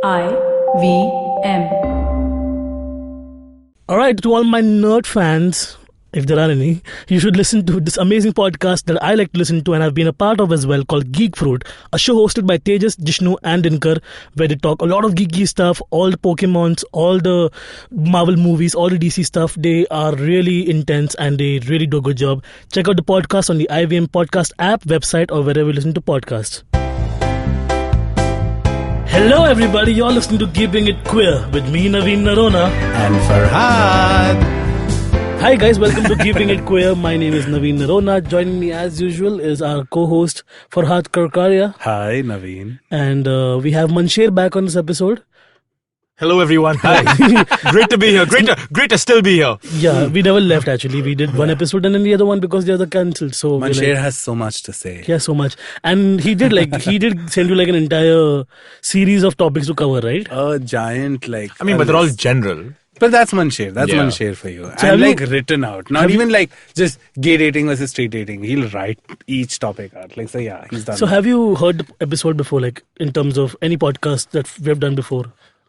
IVM. Alright, to all my nerd fans, if there are any, you should listen to this amazing podcast that I like to listen to and I've been a part of as well, called Geek Fruit, a show hosted by Tejas, Jishnu and Dinkar, where they talk a lot of geeky stuff, all the Pokemons, all the Marvel movies, all the DC stuff. They are really intense and they really do a good job. Check out the podcast on the IVM podcast app, website, or wherever you listen to podcasts. Hello everybody, you're listening to Keeping It Queer with me, Navin and Farhad. Hi guys, welcome to Keeping It Queer. My name is Navin Narona. Joining me as usual is our co-host Farhad Karkaria. Hi, Naveen. And we have Mansher back on this episode. Hello everyone. Hi. Great to be here. Great to still be here. Yeah, we never left actually. We did one episode and then the other one because the other cancelled. So Mansher has so much to say. Yeah, so much. And he did send you an entire series of topics to cover, right? A giant But they're all general. But that's Mansher. That's Mansher for you. So and written out. Not even just gay dating versus straight dating. He'll write each topic out. He's done. So have you heard the episode before, in terms of any podcast that we have done before?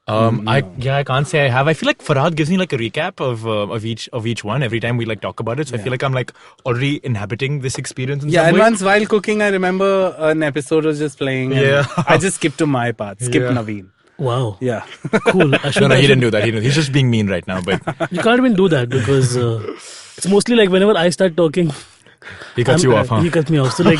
No. I can't say I have. I feel like Farhad gives me a recap of each one every time we talk about it. So I feel like I'm already inhabiting this experience. And once while cooking, I remember an episode was just playing. And I just skipped to my part. Naveen. Wow. Yeah. Cool. No, he didn't do that. He's just being mean right now. But you can't even do that because it's mostly whenever I start talking, he cuts you off. He cuts me off. So then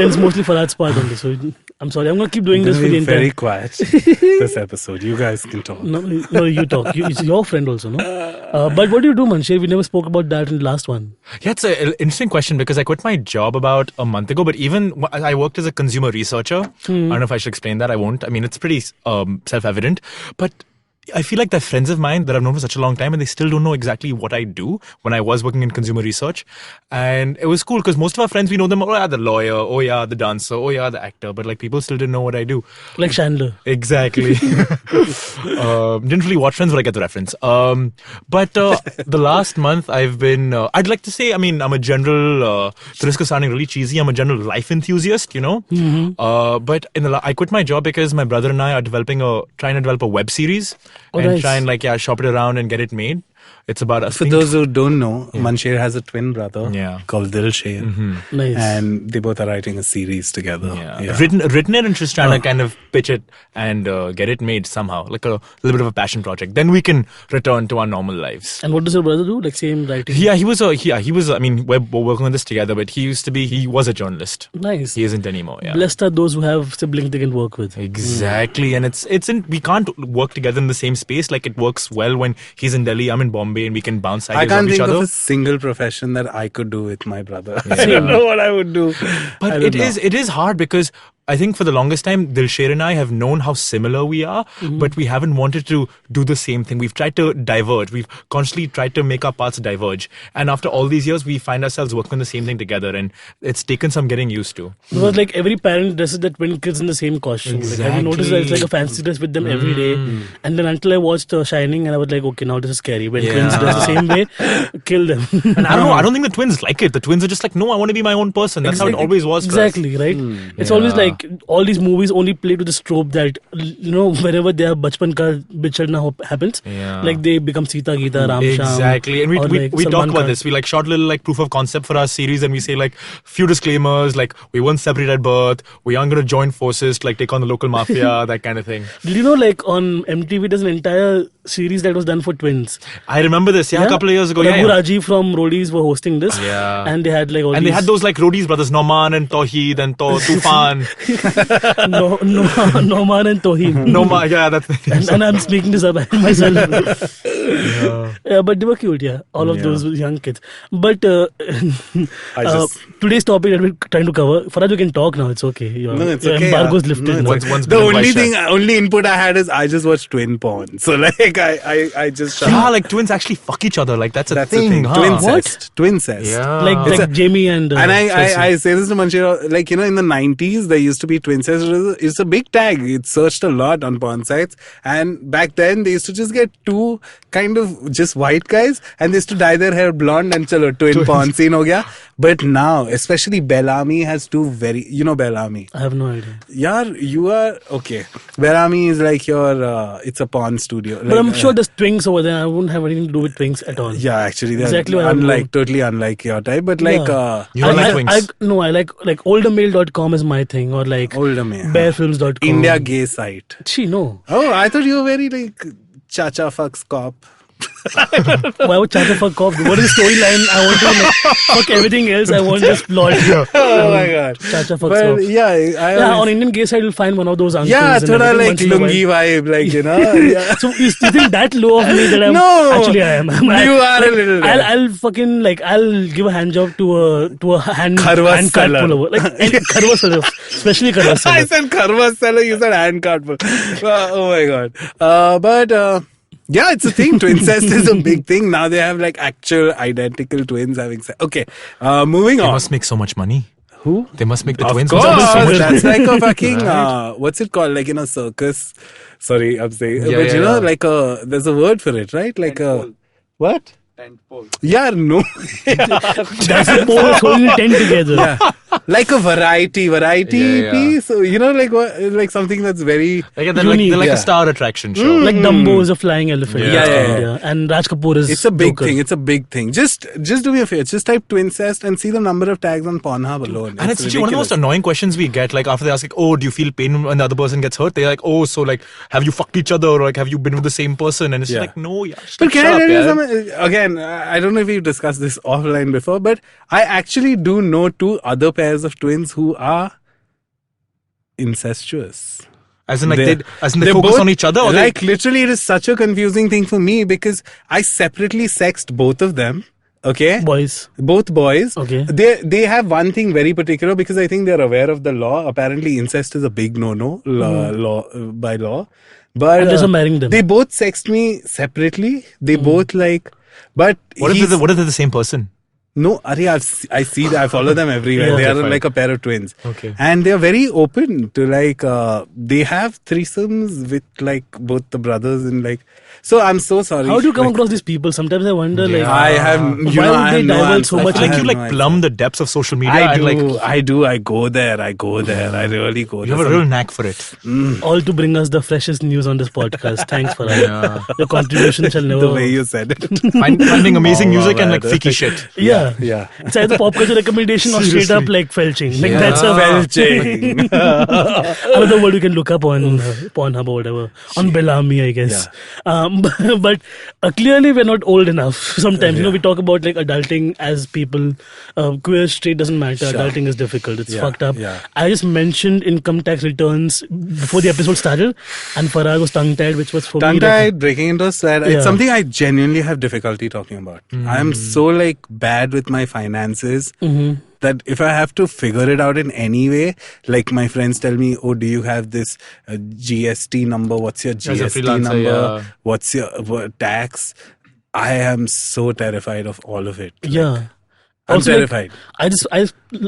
it's mostly Farhad's part only. So I'm sorry. I'm gonna keep doing this for the entire. Very quiet. This episode, you guys can talk. No, you talk. It's your friend also, no? But what do you do, Mansher? We never spoke about that in the last one. Yeah, it's an interesting question because I quit my job about a month ago. But even I worked as a consumer researcher. I don't know if I should explain that. I won't. I mean, it's pretty self-evident. But I feel like they're friends of mine that I've known for such a long time and they still don't know exactly what I do when I was working in consumer research. And it was cool because most of our friends, we know them, oh yeah, the lawyer, oh yeah, the dancer, oh yeah, the actor. But people still didn't know what I do. Like Chandler. Exactly. Didn't really watch Friends, but I get the reference. But the last month I've been, I'd like to say, I'm a general, the risk of sounding really cheesy, I'm a general life enthusiast, Mm-hmm. But I quit my job because my brother and I are trying to develop a web series. Nice. Try and shop it around and get it made. It's about us. For those who don't know, Mansher has a twin brother called Dilsher. Mm-hmm. Nice. And they both are writing a series together. Yeah. Written it and just trying to kind of pitch it and get it made somehow. Like a little bit of a passion project. Then we can return to our normal lives. And what does your brother do? Same writing? Yeah, he was, we're working on this together, but he was a journalist. Nice. He isn't anymore, yeah. Blessed are those who have siblings they can work with. Exactly. And we can't work together in the same space. It works well when he's in Delhi, I'm in Bombay, and we can bounce ideas off each other. I can't think of a single profession that I could do with my brother. Yeah. I don't know what I would do. But it is hard because I think for the longest time, Dilsher and I have known how similar we are, but we haven't wanted to do the same thing. We've tried to diverge. We've constantly tried to make our paths diverge. And after all these years, we find ourselves working on the same thing together. And it's taken some getting used to. Because every parent dresses their twin kids in the same costume. Exactly. Have you noticed that it's a fancy dress with them every day? And then until I watched Shining and I was like, okay, now this is scary. When twins dress the same way, kill them. And I don't know. I don't think the twins like it. The twins are just no, I want to be my own person. That's how it always was. Exactly, right? It's always all these movies only play to the trope that whenever their bachpan ka bichadna happens, they become Sita, Geeta, Ram, Sham. Exactly, and we talk about this. We short little proof of concept for our series, and we say few disclaimers we weren't separated at birth, we aren't going to join forces to take on the local mafia, that kind of thing. Did you know on MTV there's an entire series that was done for twins? I remember this, a couple of years ago. Raghu Rajiv from Roadies were hosting this, and they had all and they had those Roadies brothers, Noman and Tawheed and Tufan. Noman and Toheen. Noman, that's the name. And I'm speaking this up myself. But they were cute, all of those young kids. But today's topic that we're trying to cover, Farhad, you can talk now. It's okay. Your it's okay. Embargo's lifted. The only input I had is I just watched twin porn. So like I just Yeah, like twins actually fuck each other. Like that's a thing. Huh? Twincest. Yeah. Like Jamie and I say this to Mansher, like, in the 90s there used to be twincest. It's a big tag. It's searched a lot on porn sites, and back then they used to just get two kind of just white guys and they used to dye their hair blonde and chalo twin porn scene ho gaya. But now, especially Bellamy has two very, Bellamy. I have no idea. Yeah, you are okay. Bellamy is like your it's a porn studio. But I'm sure there's twinks over there. I wouldn't have anything to do with twinks at all. Yeah, actually, they're exactly totally unlike your type. But like, you don't like twinks? I like oldermail.com is my thing, or like oldermail, barefilms.com. India gay site. No. Oh, I thought you were very like Chacha fucks cop. Why would Chacha fuck cop? What is the storyline? I want to fuck everything else. I want this plot. Oh my god. Chacha fucks But cop. yeah, on Indian gay side, you'll find one of those uncles. Yeah, and thoda everything like once in a while. lungi vibe, like, Yeah. So you think that low of me that I'm No, actually I am. you are a little. I'll fucking like I'll give a hand job to a hand Kharwa cart seller. pullover. Like kharwa seller, especially kharwa seller. I said kharwa seller, you said hand cart. Oh my god. But yeah, it's a thing. Twincest is a big thing. Now they have like actual identical twins having sex. Okay, moving on. They must make so much money. Who? They must make the Of twins. course, so much that's money. like a fucking what's it called? Like in a circus. Sorry, I'm saying, Yeah, but yeah. like there's a word for it, right? Like a what? Tentpole. Yeah, no. That's the pole holding the tent together. Yeah. Like a variety Yeah. piece. So, like what? Like something that's very. Like, they're like Unique. a star attraction show. Like Dumbo is a flying elephant. Yeah. And Raj Kapoor is It's a big Joker. thing. It's a big thing. Just do me a favor. Just type Twincest and see the number of tags on Pornhub alone. And it's actually one of the most annoying questions we get. Like after they ask, like, "Oh, do you feel pain when the other person gets hurt?" They're like, "Oh, so like, have you fucked each other, or like, have you been with the same person?" And it's just like, "No, yeah." But can I tell you something? Again, I don't know if we've discussed this offline before, but I actually do know two other pairs of twins who are incestuous. As in, like, They're- they focus both- on each other, or like literally, it is such a confusing thing for me because I separately sexed both of them. Okay, Boys. both boys. Okay. They have one thing very particular because I think they're aware of the law. Apparently, incest is a big no-no by law. But And just marrying them. they both sexed me separately. They both like, but what if they're the same person? no, I see that. I follow them everywhere. Yeah. They Okay, are fine. like a pair of twins. Okay. And they are very open to like, they have threesomes with like both the brothers and like, so I'm so sorry. How do you come Like, across these people? Sometimes I wonder, like, I have, why would I they have no divulge answer. so much? I feel like have you no like idea. plumb the depths of social media. I and do, like, I do. I go there. I really go you there. have a real knack for it. all to bring us the freshest news on this podcast. Thanks for that. Yeah. Your contribution shall never. The way you said it. Finding amazing music and like man. freaky shit. Yeah. Yeah. It's either pop culture recommendation or straight up like felching. Like that's a Felching. another word you can look up on Pornhub or whatever. On Bellamy, I guess. But clearly we're not old enough. Sometimes, we talk about like adulting as people. Queer, straight doesn't matter. Sure. Adulting is difficult. It's Yeah, fucked up. yeah. I just mentioned income tax returns before the episode started, and Farhad was tongue-tied, which was for me. Tongue-tied, breaking into a sweat. Yeah. It's something I genuinely have difficulty talking about. I am so like bad with my finances that if I have to figure it out in any way, like my friends tell me, "Oh, do you have this GST number? What's your As a GST freelancer, number? yeah. What's your tax?" I am so terrified of all of it. Yeah. I'm Also, like, terrified. I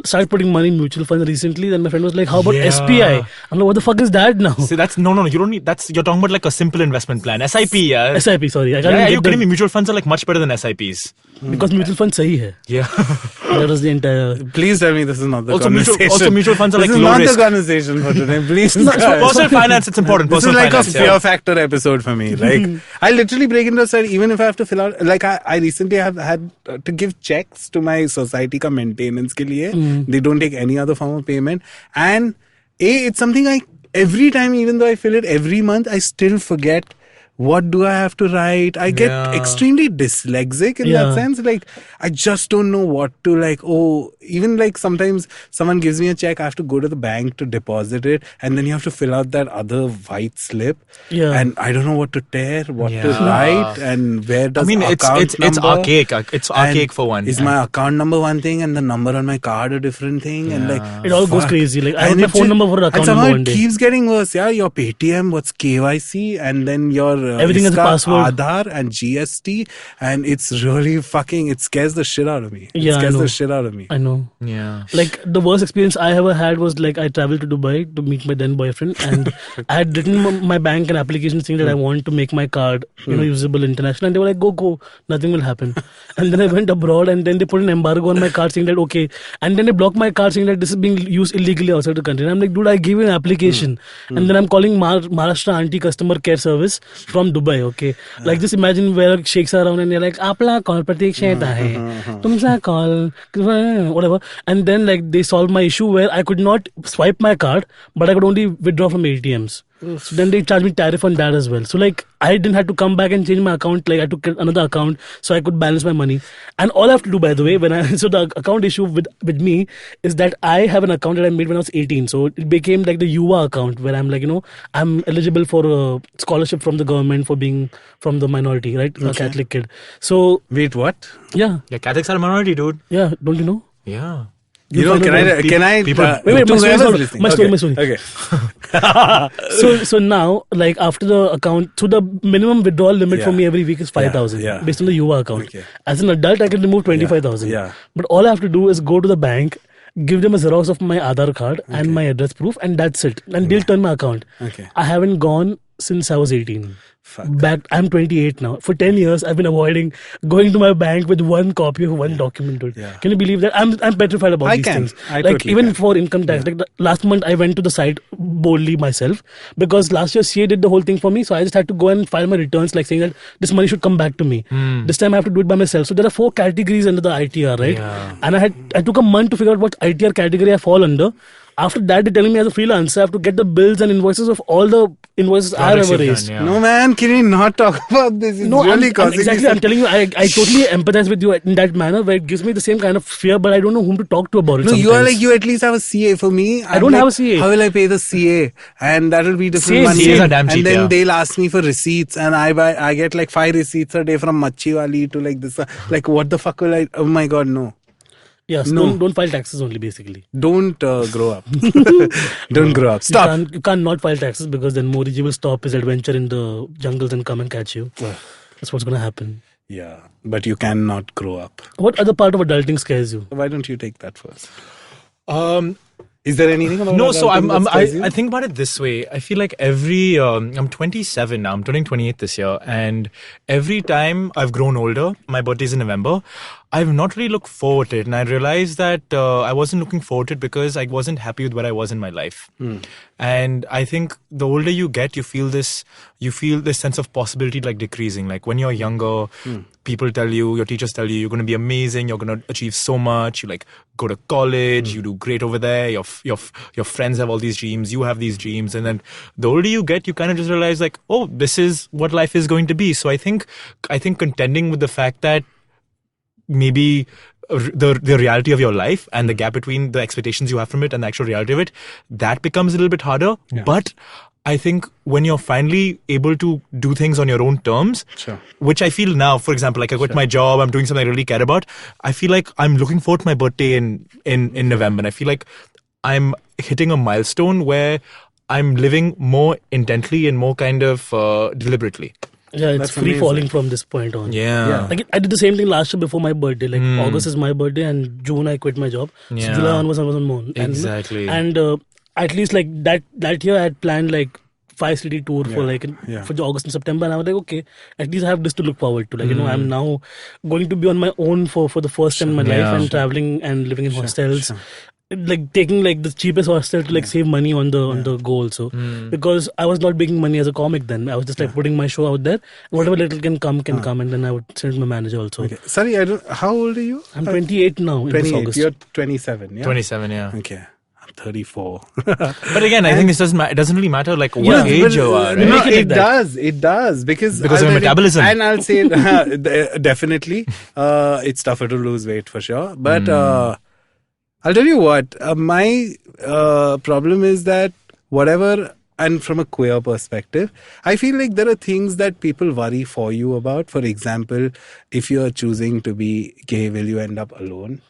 started putting money in mutual funds recently. Then my friend was like, "How about Yeah. SPI?" I'm like, "What the fuck is that now?" See, that's no. You don't need. You're talking about like a simple investment plan. SIP, yeah. SIP, sorry, I can't Yeah, even you get kidding me? the, Mutual funds are like much better than SIPs. because mutual fund sahi hai. Yeah. That was the entire. Please tell me this is not the Also, conversation. mutual funds are this like is low not risk. the conversation for today. Please. Personal finance, it's important. This is Personal like finance, a fear factor episode for me. Like, I literally break into a side, even if I have to fill out, like, I recently have had to give checks to my society ka maintenance ke liye. They don't take any other form of payment. And it's something every time, even though I fill it every month, I still forget. What do I have to write? I get Yeah. extremely dyslexic in that Yeah. sense. Like, I just don't know what to like. Oh, even like sometimes someone gives me a check, I have to go to the bank to deposit it. And then you have to fill out that other white slip. Yeah. And I don't know what to tear, what to Yeah. write, and where does it's number, archaic. It's archaic and for one. Is my account number one thing and the number on my card a different thing? And like, It all goes fuck. crazy. Like, I And have my it phone just- number for an and account somehow number one it day. keeps getting worse. Yeah, your Paytm, what's KYC, and then your Everything has a iska password. Aadhaar and GST, and it's really fucking. It scares the shit out of me. It Yeah, I scares know. the shit out of me. I know. Yeah. Like the worst experience I ever had was like I traveled to Dubai to meet my then boyfriend, and I had written my bank an application saying that I want to make my card, usable international, and they were like, go, nothing will happen. And then I went abroad, and then they put an embargo on my card saying that okay, and then they blocked my card saying that this is being used illegally outside the country. And I'm like, dude, I gave you an application, and then I'm calling Maharashtra Auntie customer care service from Dubai. Okay, like just imagine where sheikhs are around and they're like, "Apla call Pratik hai, tumsa call, whatever." And then like they solved my issue where I could not swipe my card, but I could only withdraw from ATMs. So then they charged me tariff on that as well. So like I didn't have to come back and change my account. Like I took another account so I could balance my money. And all I have to do, by the way, so the account issue with me is that I have an account that I made when I was 18. So it became like the Yuva account where I'm like, I'm eligible for a scholarship from the government for being from the minority, right? A Catholic kid. So Wait, what? yeah, Catholics are a minority, dude. yeah. Don't you know? Yeah. Can I? people- Wait, to my story is whoever's not- listening. my story, Okay. my story. Okay. So now, like after the account, so the minimum withdrawal limit for Yeah. me every week is 5,000 Yeah. based on the Yuva account. Okay. As an adult, I can remove 25,000. Yeah. But all I have to do is go to the bank, give them a Xerox of my Aadhaar card and my address proof, and that's it. And they'll turn my account. Okay. I haven't gone since I was 18. Fuck. Back, I'm 28 now. For 10 years, I've been avoiding going to my bank with one copy of one document. Dude. Yeah. Can you believe that? I'm petrified about I these can. things. I like totally even can. for income tax. Like last month, I went to the site boldly myself because last year CA did the whole thing for me. So I just had to go and file my returns, like saying that this money should come back to me. This time I have to do it by myself. So there are 4 categories under the ITR, right? Yeah. And I took a month to figure out what ITR category I fall under. After that, they're telling me as a freelancer, I have to get the bills and invoices of all the invoices I've Projects ever you've raised. done, yeah. No, man, can we not talk about this? It's really causing exactly. me I'm telling you, I totally empathize with you in that manner where it gives me the same kind of fear, but I don't know whom to talk to about it. No, you are sometimes. like, you at least have a CA. For me, I don't have a CA. How will I pay the CA? And that will be different Same. money. CAs are damn cheap, and then yeah. they'll ask me for receipts, and I get like 5 receipts a day from Machi Wali to like this. Like, what the fuck will I? Oh my god, no. Yes, No. don't file taxes only, basically. Don't grow up. Don't grow up. Stop. You can't not file taxes because then Modi ji will stop his adventure in the jungles and come and catch you. That's what's going to happen. Yeah, but you cannot grow up. What other part of adulting scares you? Why don't you take that first? Um, Is there anything about No, so adulting that scares you? I think about it this way. I feel like I'm 27 now. I'm turning 28 this year, and every time I've grown older, my birthday's in November, I've not really looked forward to it, and I realized that I wasn't looking forward to it because I wasn't happy with where I was in my life. And I think the older you get, you feel this sense of possibility like decreasing. Like when you're younger, people tell you, your teachers tell you, you're going to be amazing, you're going to achieve so much. You like go to college, you do great over there. Your friends have all these dreams, you have these dreams, and then the older you get, you kind of just realize like, oh, this is what life is going to be. So I think contending with the fact that maybe the reality of your life and the gap between the expectations you have from it and the actual reality of it, that becomes a little bit harder. Yeah. But I think when you're finally able to do things on your own terms, Sure. which I feel now, for example, like I quit my job, I'm doing something I really care about, I feel like I'm looking forward to my birthday in November. And I feel like I'm hitting a milestone where I'm living more intently and more kind of deliberately. Yeah, it's That's free amazing. falling from this point on. Yeah. Like I did the same thing last year before my birthday. Like August is my birthday and June I quit my job. So Yeah. July onwards I was on moon. Exactly. And at least like that year I had planned like 5-city tour for like for the August and September, and I was like, okay, at least I have this to look forward to. Like I'm now going to be on my own for the first time in my life and traveling and living in hostels. Like taking like the cheapest hostel to like save money on the go also, because I was not making money as a comic then. I was just like putting my show out there. Whatever little can come, and then I would send it to my manager also. Okay. Sorry, how old are you? I'm 28 now in this 28. August. You're 27, yeah? 27, yeah. Okay. I'm 34. But again, I think it doesn't really matter like what Yeah, age you are, right? Make No, it like it that. does. It does. Because Because of I'll your tell you- metabolism. And I'll say, definitely, it's tougher to lose weight for sure. But I'll tell you what, my problem is that whatever, and from a queer perspective, I feel like there are things that people worry for you about. For example, if you're choosing to be gay, will you end up alone?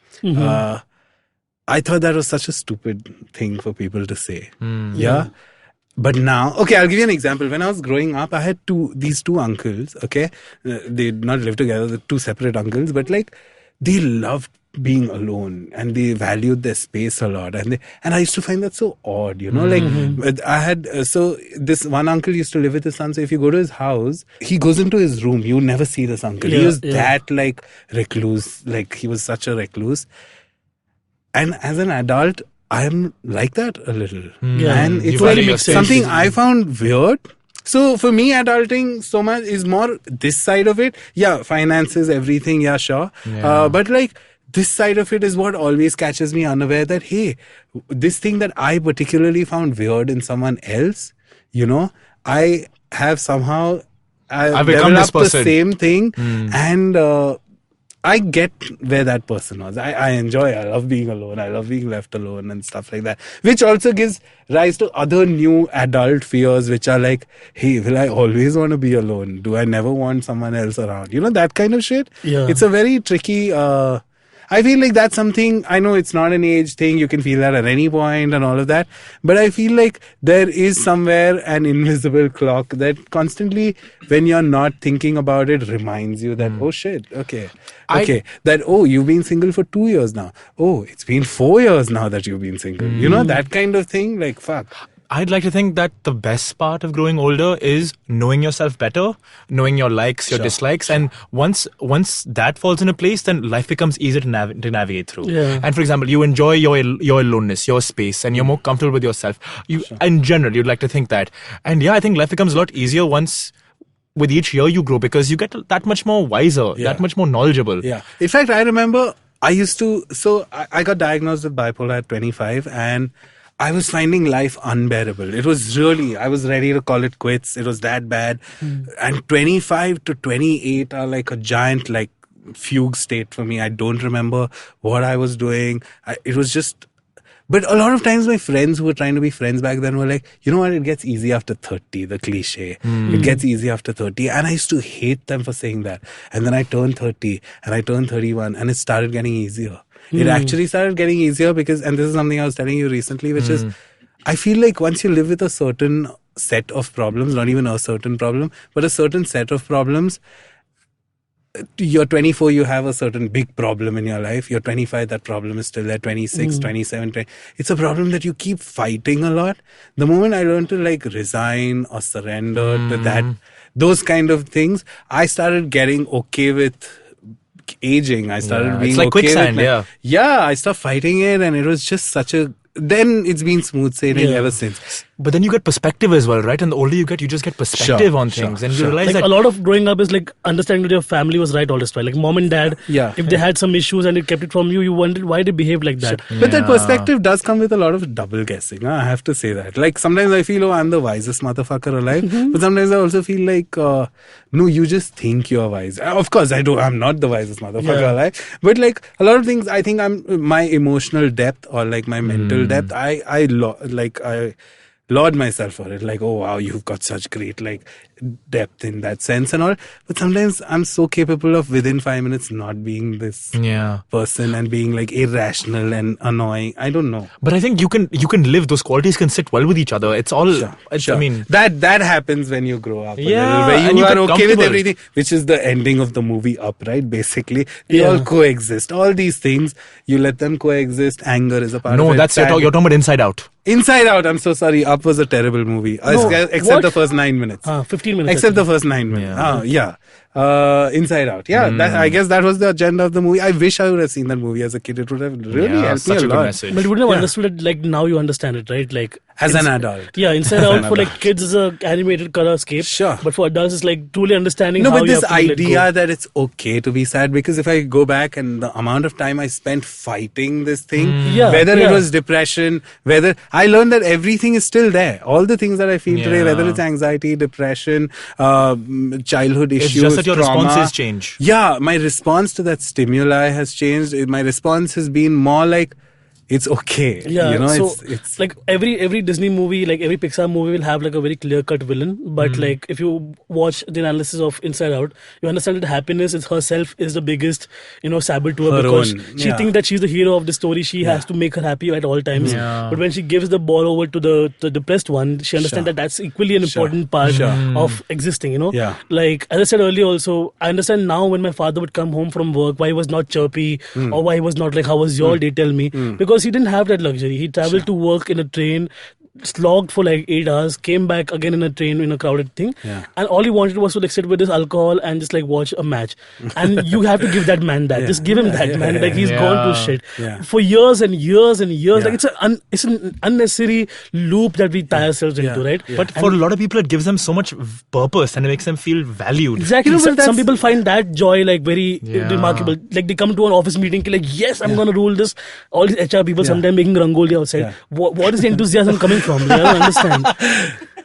I thought that was such a stupid thing for people to say. Yeah. But now, okay, I'll give you an example. When I was growing up, I had these two uncles, okay? They did not live together, the two separate uncles, but like, they loved being alone and they valued their space a lot. And I used to find that so odd, like I had, so this one uncle used to live with his son. So if you go to his house, he goes into his room. You never see this uncle. He was that like recluse, like he was such a recluse. And as an adult, I am like that a little. And it's like something I found weird. So for me, adulting so much is more this side of it. Yeah, finances, everything. Yeah, sure. But like this side of it is what always catches me unaware that, hey, this thing that I particularly found weird in someone else, I have somehow I've developed the same thing. And I get where that person was. I love being alone. I love being left alone and stuff like that. Which also gives rise to other new adult fears, which are like, hey, will I always want to be alone? Do I never want someone else around? That kind of shit. Yeah. It's a very tricky... I feel like that's something, I know it's not an age thing, you can feel that at any point and all of that, but I feel like there is somewhere an invisible clock that constantly, when you're not thinking about it, reminds you that, oh shit, okay, that, oh, you've been single for 2 years now. Oh, it's been 4 years now that you've been single. That kind of thing, like, fuck. I'd like to think that the best part of growing older is knowing yourself better, knowing your likes, your dislikes, and once that falls into place, then life becomes easier to navigate through. Yeah. And for example, you enjoy your aloneness, your space, and you're more comfortable with yourself. In general, you'd like to think that. And yeah, I think life becomes a lot easier once. With each year you grow, because you get that much more wiser, that much more knowledgeable. Yeah. In fact, I remember I got diagnosed with bipolar at 25, and I was finding life unbearable. It was really, I was ready to call it quits. It was that bad. And 25 to 28 are like a giant like fugue state for me. I don't remember what I was doing. It was just... But a lot of times my friends who were trying to be friends back then were like, you know what, it gets easy after 30, the cliche. It gets easy after 30. And I used to hate them for saying that. And then I turned 30 and I turned 31 and it started getting easier. It actually started getting easier because, and this is something I was telling you recently, which is, I feel like once you live with a certain set of problems, not even a certain problem, but a certain set of problems, you're 24, you have a certain big problem in your life. You're 25, that problem is still there. 26, 27, 20. It's a problem that you keep fighting a lot. The moment I learned to like resign or surrender to that, those kind of things, I started getting okay with aging. I started being it's like okay quicksand, with I stopped fighting it, and it was just such a... Then it's been smooth sailing ever since. But then you get perspective as well, right? And the older you get, you just get perspective on things. And you realize like that... a lot of growing up is like understanding that your family was right all this time. Like mom and dad, if they had some issues and it kept it from you, you wondered why they behaved like that. But that perspective does come with a lot of double guessing. I have to say that. Like sometimes I feel, I'm the wisest motherfucker alive. But sometimes I also feel like, no, you just think you're wise. Of course, I'm not the wisest motherfucker alive. But like a lot of things, I think my emotional depth or like my mental depth, I laud myself for it. Like, oh wow, you've got such great like depth in that sense and all. But sometimes I'm so capable of within 5 minutes not being this person and being like irrational and annoying. I don't know. But I think you can live, those qualities can sit well with each other. It's all I mean, that happens when you grow up a little, where you are okay with everything, which is the ending of the movie Up, right? Basically they all coexist. All these things, you let them coexist. Anger is a part of it. No, that's you're talking about Inside Out. Inside Out, I'm so sorry. Up was a terrible movie. Except the first 9 minutes. 15 minutes. Except the first 9 minutes. Inside Out. I guess that was the agenda of the movie. I wish I would have seen that movie as a kid. It would have really helped me a lot. Message. But you wouldn't have understood it like now you understand it, right? Like as an adult. Yeah, Inside Out for like kids is a animated colorscape. Sure. But for adults it's like truly understanding how you but this have to idea that it's okay to be sad, because if I go back and the amount of time I spent fighting this thing, whether it was depression, whether I learned that everything is still there. All the things that I feel today, whether it's anxiety, depression, childhood issues, it's just that your trauma, responses change. Yeah, my response to that stimuli has changed. My response has been more like, it's okay. Yeah, You know, so it's like every Disney movie, like every Pixar movie will have like a very clear-cut villain. But like if you watch the analysis of Inside Out, you understand that happiness is herself is the biggest, saboteur Her because own, she yeah. thinks that she's the hero of the story. She has to make her happy at all times. Yeah. But when she gives the ball over to the depressed one, she understands Sure. that that's equally an important part Sure. of existing. Yeah. Like as I said earlier, also I understand now when my father would come home from work, why he was not chirpy or why he was not like, "How was your day? Tell me," because he didn't have that luxury. He traveled to work in a train, slogged for like 8 hours, came back again in a train in a crowded thing, and all he wanted was to like sit with his alcohol and just like watch a match. And you have to give that man that. Just give him that, man. Like he's gone through shit for years and years and years. Like it's an unnecessary loop that we tie ourselves into, right? But for a lot of people, it gives them so much purpose and it makes them feel valued. Exactly. Some people find that joy like very remarkable. Like they come to an office meeting, like, yes, I'm gonna rule this. All these HR people sometimes making rangoli outside. Yeah. What is the enthusiasm coming from? I don't understand.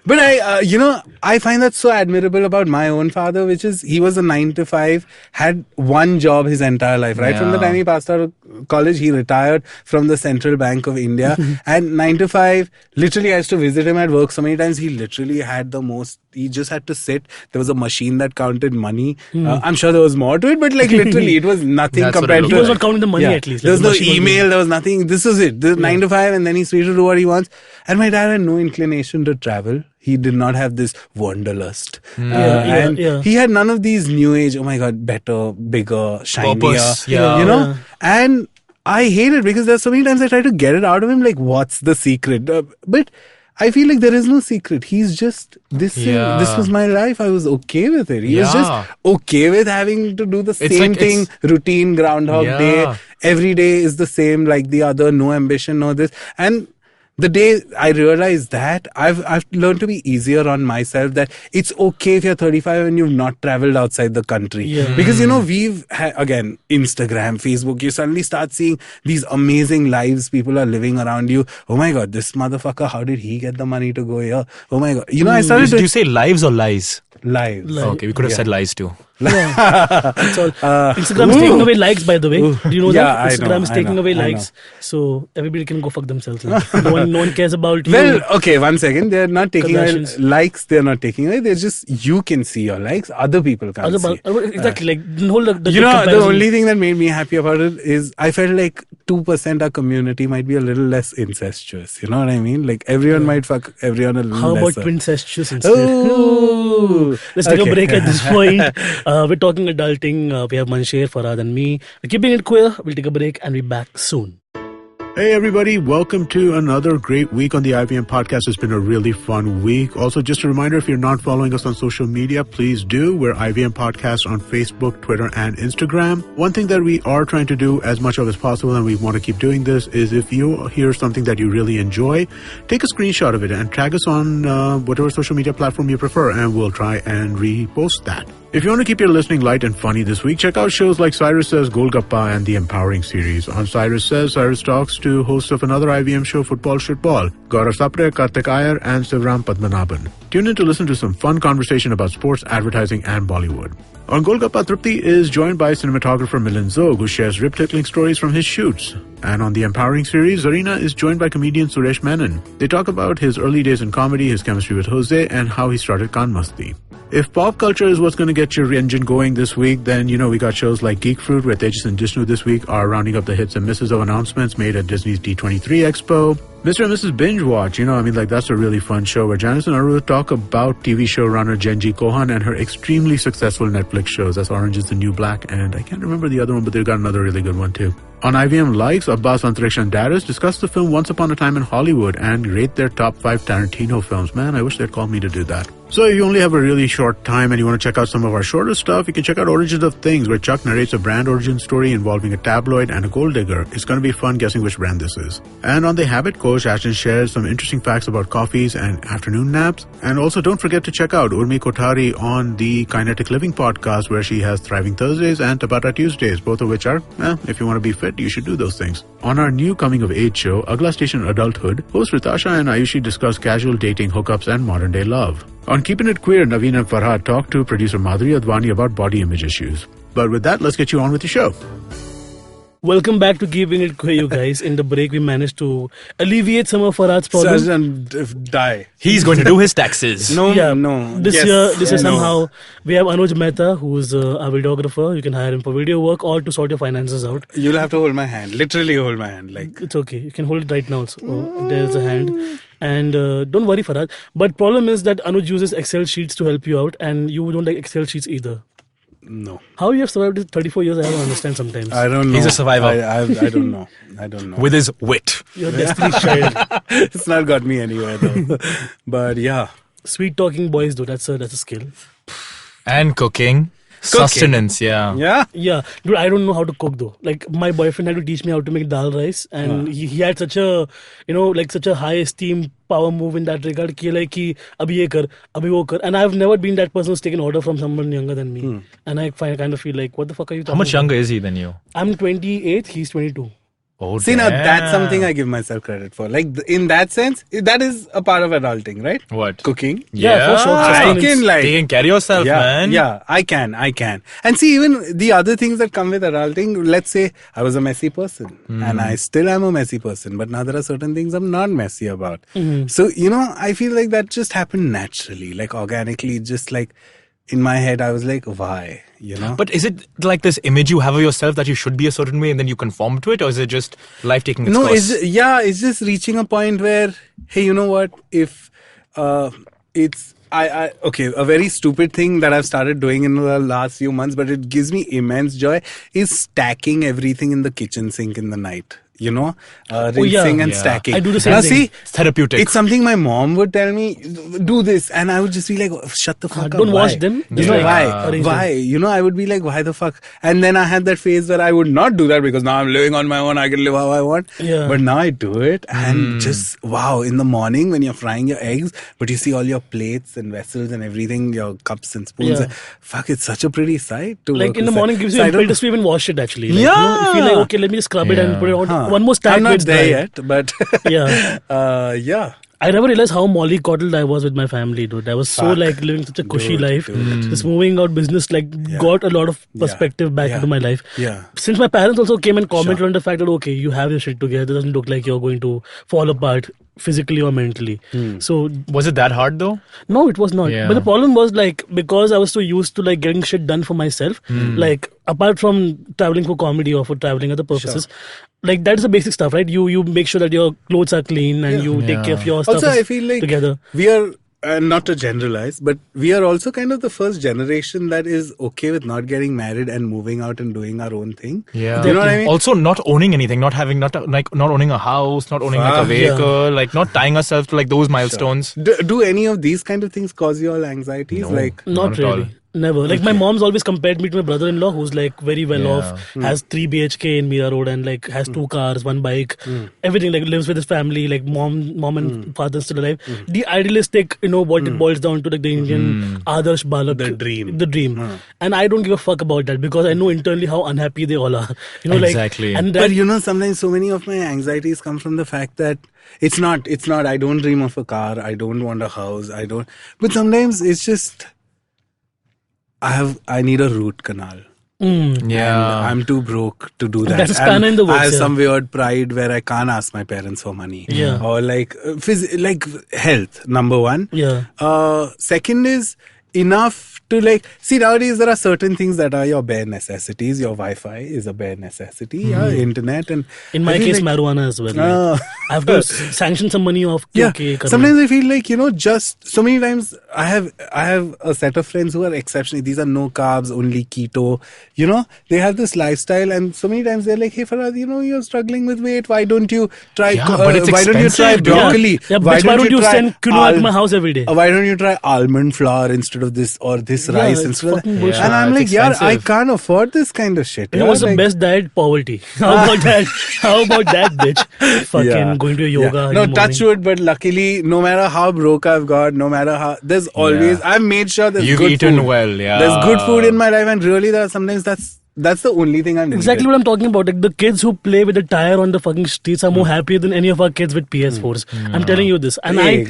But I find that so admirable about my own father, which is he was a 9 to 5, had one job his entire life, right? From the time he passed out of college, he retired from the Central Bank of India. And 9 to 5, literally I used to visit him at work so many times. He literally had the most, he just had to sit. There was a machine that counted money. I'm sure there was more to it, but like literally it was nothing That's what compared it to... He was not counting the money at least. There was Like, no the machine was email, there was nothing. This was it. This 9 to 5 and then he's free to do what he wants. And my dad had no inclination to travel. He did not have this wanderlust. And he had none of these new age, oh my God, better, bigger, shinier. Purpose, yeah. And I hate it because there's so many times I try to get it out of him, like, what's the secret? But I feel like there is no secret. He's just, this was my life. I was okay with it. He was just okay with having to do the same thing, routine, Groundhog Day. Every day is the same like the other, no ambition, no this. And the day I realized that, I've learned to be easier on myself, that it's okay if you're 35 and you've not traveled outside the country. Because, we've again, Instagram, Facebook, you suddenly start seeing these amazing lives people are living around you. Oh my God, this motherfucker, how did he get the money to go here? Oh my God. I started Do you say lives or lies? lives. Okay, we could have said lies too. That's all. Instagram is taking away likes, by the way. Do you know that? I Instagram know, is taking away likes. So everybody can go fuck themselves. No one cares about you. Well, okay, one second. They're not taking away Kardashians. likes. They're not taking away. They're just, you can see your likes. Other people can't see. Exactly. Like, don't hold the The comparison. only thing that made me happy about it is I felt like 2% our community might be a little less incestuous. You know what I mean? Like everyone might fuck everyone a little How about lesser. incestuous instead? Oh, Let's take a okay. break at this point. We're talking adulting. We have Mansher, Farhad and me. We're keeping it queer. We'll take a break and be back soon. Hey everybody, welcome to another great week on the IVM podcast. It's been a really fun week. Also, just a reminder, if you're not following us on social media, please do. We're IVM Podcast on Facebook, Twitter, and Instagram. One thing that we are trying to do as much of as possible, and we want to keep doing this, is if you hear something that you really enjoy, take a screenshot of it and tag us on whatever social media platform you prefer, and we'll try and repost that. If you want to keep your listening light and funny this week, check out shows like Cyrus Says, Golgappa, and the Empowering series. On Cyrus Says, Cyrus talks to hosts of another IVM show, Football Shitball, Gaurav Sapre, Kartik Iyer, and Sivram Padmanabhan. Tune in to listen to some fun conversation about sports, advertising, and Bollywood. On Golgappa, Tripti is joined by cinematographer Milind Zog, who shares rip-tickling stories from his shoots. And on the Empowering series, Zarina is joined by comedian Suresh Menon. They talk about his early days in comedy, his chemistry with Jose, and how he started Khan Masti. If pop culture is what's going to get your engine going this week, then, we got shows like Geek Fruit, where Tejas and Jishnu this week are rounding up the hits and misses of announcements made at Disney's D23 Expo. Mr. and Mrs. Binge Watch, that's a really fun show where Janice and Aru talk about TV showrunner Genji Kohan and her extremely successful Netflix shows. That's Orange is the New Black, and I can't remember the other one, but they've got another really good one too. On IVM Likes, Abbas, Antriksh and Darius discuss the film Once Upon a Time in Hollywood and rate their top 5 Tarantino films. Man, I wish they'd called me to do that. So if you only have a really short time and you want to check out some of our shorter stuff, you can check out Origins of Things, where Chuck narrates a brand origin story involving a tabloid and a gold digger. It's going to be fun guessing which brand this is. And on The Habit Coach, Ashton shares some interesting facts about coffees and afternoon naps. And also don't forget to check out Urmi Kothari on the Kinetic Living podcast, where she has Thriving Thursdays and Tabata Tuesdays, both of which are, if you want to be fit, you should do those things. On our new Coming of Age show, Agla Station Adulthood, hosts Ritasha and Ayushi discuss casual dating, hookups, and modern day love. On Keeping It Queer, Navin and Farhad talk to producer Madhuri Advani about body image issues. But with that, let's get you on with the show. Welcome back to Keeping It Queer, you guys. In the break, we managed to alleviate some of Farhad's problems. Die. He's going to do his taxes. No. This year, somehow, we have Anuj Mehta, who's a videographer. You can hire him for video work or to sort your finances out. You'll have to hold my hand. Literally hold my hand. Like It's okay. You can hold it right now. So, there's a hand. And don't worry, Farhad. But problem is that Anuj uses Excel sheets to help you out, and you don't like Excel sheets either. no. How you have survived this 34 years, I don't understand sometimes. I don't know. He's a survivor. I don't know. I don't know. With his wit. You're Destiny's child. It's not got me anywhere though. But yeah. Sweet talking boys, though. That's a skill. And cooking. Sustenance, yeah. Yeah. Yeah, dude, I don't know how to cook though. Like my boyfriend had to teach me how to make dal rice, and he had such a, such a high esteem power move in that regard. Ki like ki abhi ye kar, abhi wo kar, and I've never been that person who's taken order from someone younger than me, and I kind of feel like, what the fuck are you talking How much about? younger is he than you? I'm 28, he's 22. Oh, See, now that's damn. something I give myself credit for. Like in that sense, that is a part of adulting, right? What? Cooking. Yeah, for sure. I Sustenance. can like. Taking care of yourself, Yeah, man. yeah, I can. And see, even the other things that come with adulting, let's say I was a messy person and I still am a messy person, but now there are certain things I'm not messy about. So, I feel like that just happened naturally, like organically, just like in my head, I was like, why? But is it like this image you have of yourself that you should be a certain way and then you conform to it? Or is it just life taking its No, course? it's just reaching a point where, hey, you know what? If it's a very stupid thing that I've started doing in the last few months, but it gives me immense joy, is stacking everything in the kitchen sink in the night. Rinsing and stacking. I do the same now, thing. See, It's therapeutic. it's something my mom would tell me, do this, and I would just be like, shut the fuck up. Don't why? wash them. You know, Yeah. why? I would be like, why the fuck? And then I had that phase where I would not do that because now I'm living on my own. I can live how I want. Yeah. But now I do it, and just wow! In the morning when you're frying your eggs, but you see all your plates and vessels and everything, your cups and spoons. Yeah. Fuck, it's such a pretty sight to Like work in the with. morning gives you So I don't- impetus to even wash it actually. Like, Yeah. you feel like, okay, let me just scrub it and put it on. Huh. One more stack. I'm not it's there dry. yet, but Yeah. yeah. I never realized how mollycoddled I was with my family, dude. I was so Fuck. like living such a cushy Dude, life. dude. Just moving out business got a lot of perspective back Yeah. into my life. Yeah. Since my parents also came and commented on the fact that okay, you have your shit together, it doesn't look like you're going to fall apart physically or mentally. So Was it that hard though? no, it was not. Yeah. But the problem was like because I was so used to like getting shit done for myself, like apart from traveling for comedy or for traveling other purposes, like that is the basic stuff, right? You make sure that your clothes are clean and you take care of your stuff Also, I feel like together. we are, not to generalize, but we are also kind of the first generation that is okay with not getting married and moving out and doing our own thing. Yeah. You know what I mean? Also, not owning anything, not owning a house, not owning like a Fuck. vehicle, like not tying ourselves to like those milestones. Do any of these kind of things cause you all anxieties? No. Like, Not Not at all. really. Never. Like my mom's always compared me to my brother-in-law who's like very well off, has 3 BHK in Mira Road and like has 2 cars, 1 bike, everything, like lives with his family, like mom and father still alive. The idealistic, what it boils down to, like the Indian Adarsh Balak. The dream. The dream. And I don't give a fuck about that because I know internally how unhappy they all are. Exactly. And that, but sometimes so many of my anxieties come from the fact that it's not, I don't dream of a car, I don't want a house, but sometimes it's just, I need a root canal. And I'm too broke to do that. That's a spanner in the works, I have yeah. some weird pride where I can't ask my parents for money. Yeah. Or like health, number one. Yeah. Second is enough to like, see, nowadays there are certain things that are your bare necessities. Your Wi-Fi is a bare necessity. Internet, and in my I feel case, like, marijuana as well. Like, I have to sanction some money off. Okay, sometimes I feel like just so many times I have a set of friends who are exceptionally, these are no carbs, only keto, they have this lifestyle, and so many times they're like, hey Farhad, you're struggling with weight, why don't you try but it's why don't you try expensive, dude. broccoli, Yeah, why don't you try send quinoa at my house every day? why don't you try almond flour instead of this, or this rice it's instead of fucking that? bullshit. And I'm it's like, I expensive. can't afford this kind of shit. What's the best diet? Poverty. How about that? How about that, bitch? Fucking going to yoga. in No, the touch morning. wood, but luckily, no matter how broke I've got, no matter how, there's always, I've made sure there's You've good eaten food. well, yeah. There's good food in my life, and really, there are sometimes That's the only thing I needed. Exactly what I'm talking about. Like the kids who play with the tire on the fucking streets are more happier than any of our kids with PS4s. I'm telling you this. And I'm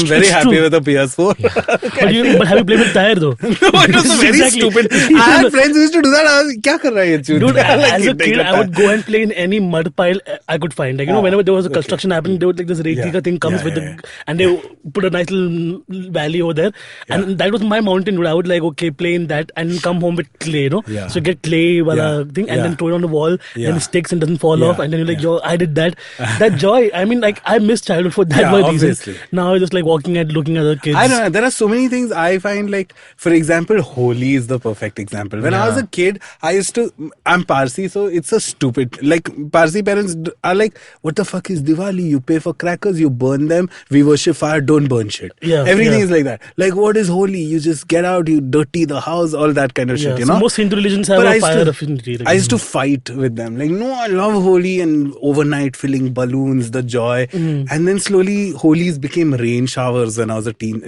very happy with the PS4. But have you played with tire though? No, it was very stupid. I had friends who used to do that. I was like, kya kar raha hai ye chud? Dude, as a kid, I would go and play in any mud pile I could find. Like, whenever there was a construction happening, they would like this Retika thing comes with and they put a nice little valley over there. And that was my mountain, dude. I would like, play in that and come home with clay, So get clay thing and then throw it on the wall, then it sticks and doesn't fall off, and then you're like, yo, I did that. That joy. I mean, like, I miss childhood for that reason. Now I'm just like looking at other kids. I don't know. There are so many things I find, like, for example, Holi is the perfect example. When I was a kid, I'm Parsi, so it's a stupid, like, Parsi parents are like, what the fuck is Diwali? You pay for crackers, you burn them, we worship fire, don't burn shit. Everything is like that. Like, what is Holi? You just get out, you dirty the house, all that kind of shit, So most Hindu religions have a fire affinity. I used to fight with them. Like, no, I love Holi, and overnight filling balloons, the joy. And then slowly Holis became rain showers when I was a teen.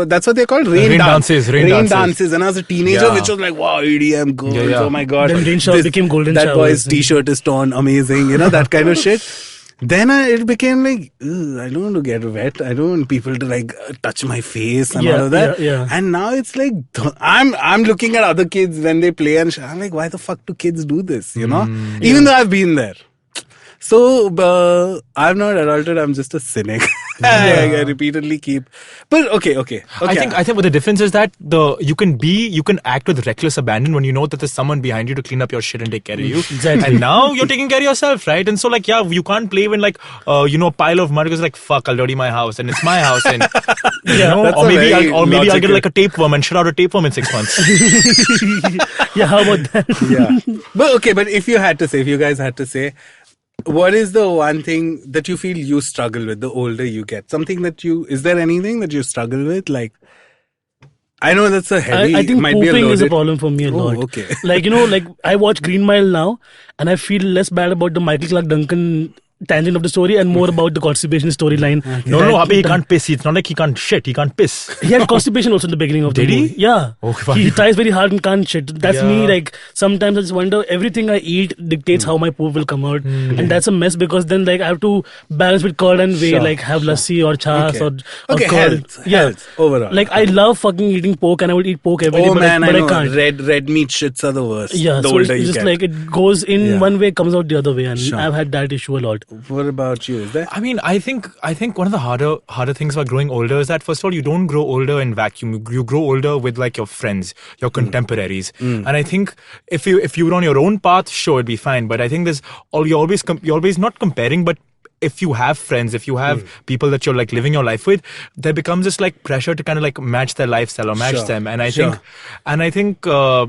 That's what they're called, rain dances. Rain dances. And I was a teenager, which was like, wow, EDM girls, oh my god. Then rain showers became golden showers. That boy's t-shirt is torn, amazing, that kind of shit. Then it became like, I don't want to get wet. I don't want people to like touch my face and all of that. And now it's like, I'm looking at other kids when they play and I'm like, why the fuck do kids do this? Even though I've been there. So, I'm not adulted, I'm just a cynic. I repeatedly keep... But, okay. I think what the difference is that you can act with reckless abandon when you know that there's someone behind you to clean up your shit and take care of you. Exactly. And now you're taking care of yourself, right? And so, like, you can't play when, like, a pile of mud goes like, fuck, I'll dirty my house and it's my house. And, or maybe I'll get like a tapeworm and shut out a tapeworm in 6 months. How about that? But if you guys had to say, what is the one thing that you feel you struggle with the older you get? Is there anything that you struggle with? Like, I know that's a heavy... I think pooping is a problem for me a lot. Okay. Like, like I watch Green Mile now and I feel less bad about the Michael Clark Duncan tangent of the story and more about the constipation storyline. No, Abhi, he can't piss. It's not like he can't shit. He can't piss. He had constipation also in the beginning of the movie. Did he? Yeah. Okay, he tries very hard and can't shit. That's me. Like, sometimes I just wonder, everything I eat dictates how my poop will come out. And that's a mess because then, like, I have to balance with curd and whey, like have lassi or chas or curd. Health overall. Like, I love fucking eating pork and I would eat pork every day, but I can't. Red meat shits are the worst. Yeah, so it's just like it goes in one way, comes out the other way, and I've had that issue a lot. What about you? Is there? I mean, I think one of the harder things about growing older is that, first of all, you don't grow older in vacuum. You grow older with like your friends, your contemporaries. And I think if you were on your own path, sure, it'd be fine. But I think you're always not comparing, but if you have friends, if you have people that you're like living your life with, there becomes this like pressure to kind of like match their lifestyle or match them. And I think the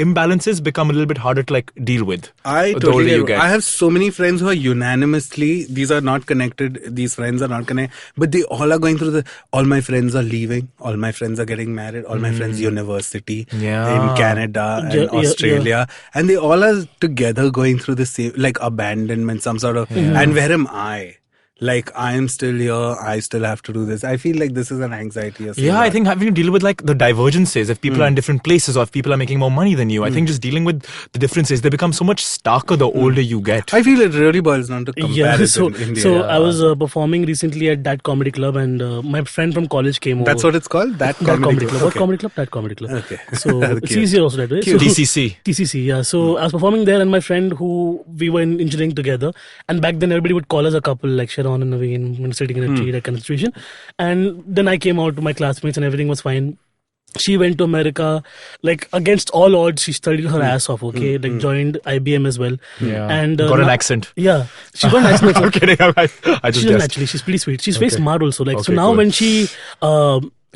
imbalances become a little bit harder to like deal with. I totally agree. I have so many friends who are unanimously, these are not connected, these friends are not connected, but they all are going through all my friends are leaving, all my friends are getting married, all my friends university in Canada and Australia, and they all are together going through the same, like abandonment, some sort of, and where am I? Like, I am still here, I still have to do this. I feel like this is an anxiety. I think having to deal with like the divergences, if people are in different places or if people are making more money than you, I think just dealing with the differences, they become so much starker the older you get. I feel it really boils down to comparison in India. So I was performing recently at That Comedy Club and my friend from college came over. That's what it's called? That Comedy Club? What comedy club? That Comedy Club. Okay. So it's easier also that way. So, TCC, yeah. So I was performing there and my friend who we were in engineering together, and back then everybody would call us a couple, like Sharon and Navin, sitting in a tree, that kind of situation. And then I came out to my classmates and everything was fine. She went to America, like against all odds, she studied her ass off, like joined IBM as well. Yeah. And got an accent. Yeah. She got an accent. I'm kidding. I just she doesn't actually. She's pretty sweet. She's very smart also. Like, so now when she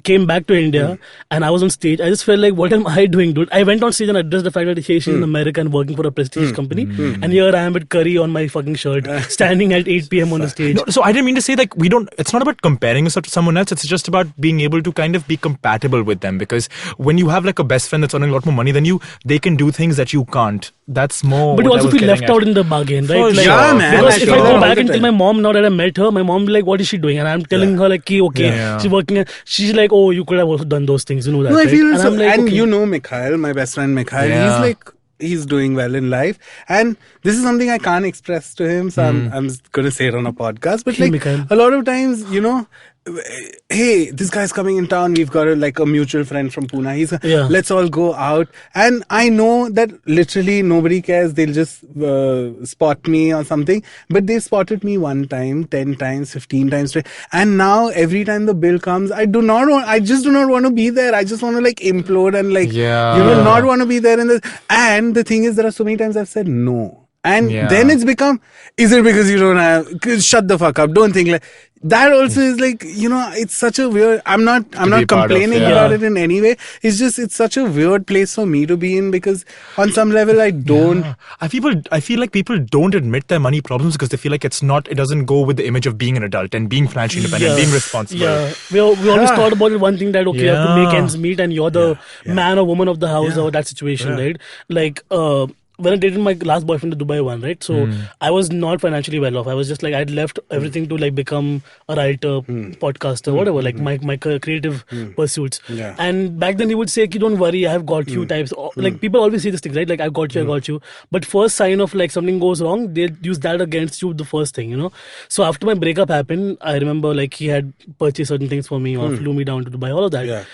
came back to India and I was on stage, I just felt like, what am I doing, dude? I went on stage and addressed the fact that she's in America and working for a prestigious company, and here I am with curry on my fucking shirt, standing at 8 p.m. on the stage. No, so I didn't mean to say like it's not about comparing yourself to someone else, it's just about being able to kind of be compatible with them, because when you have like a best friend that's earning a lot more money than you, they can do things that you can't. That's more. But you also feel left out in the bargain, right? Like, yeah, man. Because if I go back and tell my mom now that I met her, my mom will be like, what is she doing? And I'm telling her like, okay, she's working. She's like, like, oh, you could have also done those things, you know that. No, I right? feel And so. I'm like, And okay. you know Mikhail, my best friend Mikhail, Yeah. he's like, he's doing well in life. And this is something I can't express to him, so I'm going to say it on a podcast. But Hey, like, Mikhail. a lot of times, you know, hey, this guy's coming in town. We've got a mutual friend from Pune. Yeah. Let's all go out. And I know that literally nobody cares. They'll just spot me or something. But they spotted me 1 time, 10 times, 15 times. And now every time the bill comes, I just do not want to be there. I just want to like implode and like, not want to be there in this. And the thing is, there are so many times I've said no. And then it's become, is it because you don't have, shut the fuck up, don't think like, that also is like, you know, it's such a weird, I'm not complaining about it in any way. It's just, it's such a weird place for me to be in because on some level I don't. Yeah. I feel like people don't admit their money problems because they feel like it doesn't go with the image of being an adult and being financially independent, being responsible. Yeah, we always thought about it. One thing that you have to make ends meet, and you're the man or woman of the house or that situation, right? Like, when I dated my last boyfriend, the Dubai one, right? So I was not financially well off. I was just like, I'd left everything to like become a writer, podcaster, whatever, like my creative pursuits. Yeah. And back then he would say, don't worry, I have got you types. Like people always say this thing, right? Like I got you. But first sign of like something goes wrong, they use that against you, the first thing, you know? So after my breakup happened, I remember like he had purchased certain things for me or flew me down to Dubai, all of that. Yeah.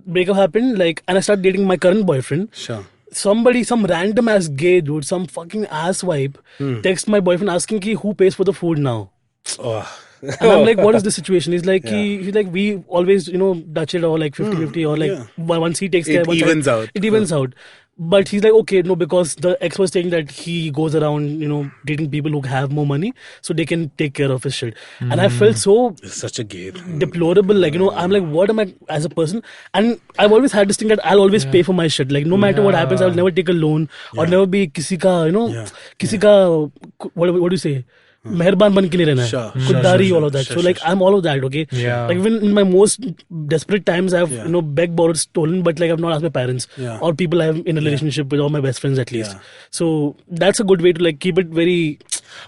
Breakup happened, like, and I started dating my current boyfriend. Sure. Some random ass gay dude, some fucking ass wipe, text my boyfriend asking who pays for the food now. Oh. And I'm like, what is the situation? He's like, he's like, we always, you know, Dutch it or like 50-50 or like once he takes care, It evens out. It evens out. But he's like, okay, no, because the ex was saying that he goes around, you know, dating people who have more money so they can take care of his shit. And I felt so It's such a gay thing. deplorable. Like, you know, I'm like, what am I as a person? And I've always had this thing that I'll always pay for my shit. Like, no matter what happens, I'll never take a loan or never be kisi ka, you know, kisi ka, what do you say? Meherban ban ke liye rehna hai. Kuddari, all of that. So like I'm all of that, okay? Yeah. Like even in my most desperate times I've you know begged, borrowed, stolen, but like I've not asked my parents or people I have in a relationship with, or my best friends at least. So that's a good way to like keep it very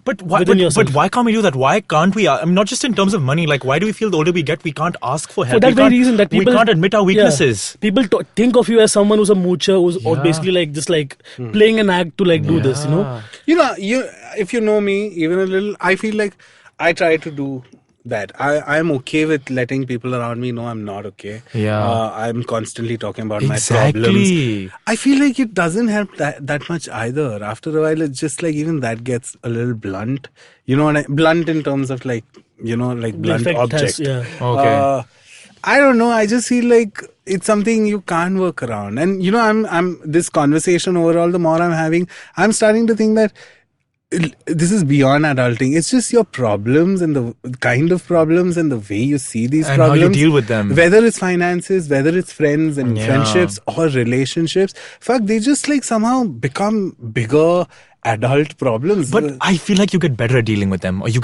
But why can't we do that? Why can't we? I mean, not just in terms of money. Like, why do we feel the older we get, we can't ask for help? For that very reason that people we can't admit our weaknesses. People think of you as someone who's a moocher, who's or basically like just like playing an act to like do this, you know. If you know me even a little, I feel like I try to do that. I'm okay with letting people around me know I'm not okay. I'm constantly talking about my problems. I feel like it doesn't help that much either. After a while, it's just like even that gets a little blunt. You know, blunt in terms of like, you know, like blunt object. Okay. I don't know. I just feel like it's something you can't work around. And you know, I'm this conversation overall, the more I'm having, I'm starting to think that this is beyond adulting. It's just your problems and the kind of problems and the way you see these and problems. how you deal with them. Whether it's finances, whether it's friends and friendships or relationships. Fuck, they just like somehow become bigger adult problems. But I feel like you get better at dealing with them, or you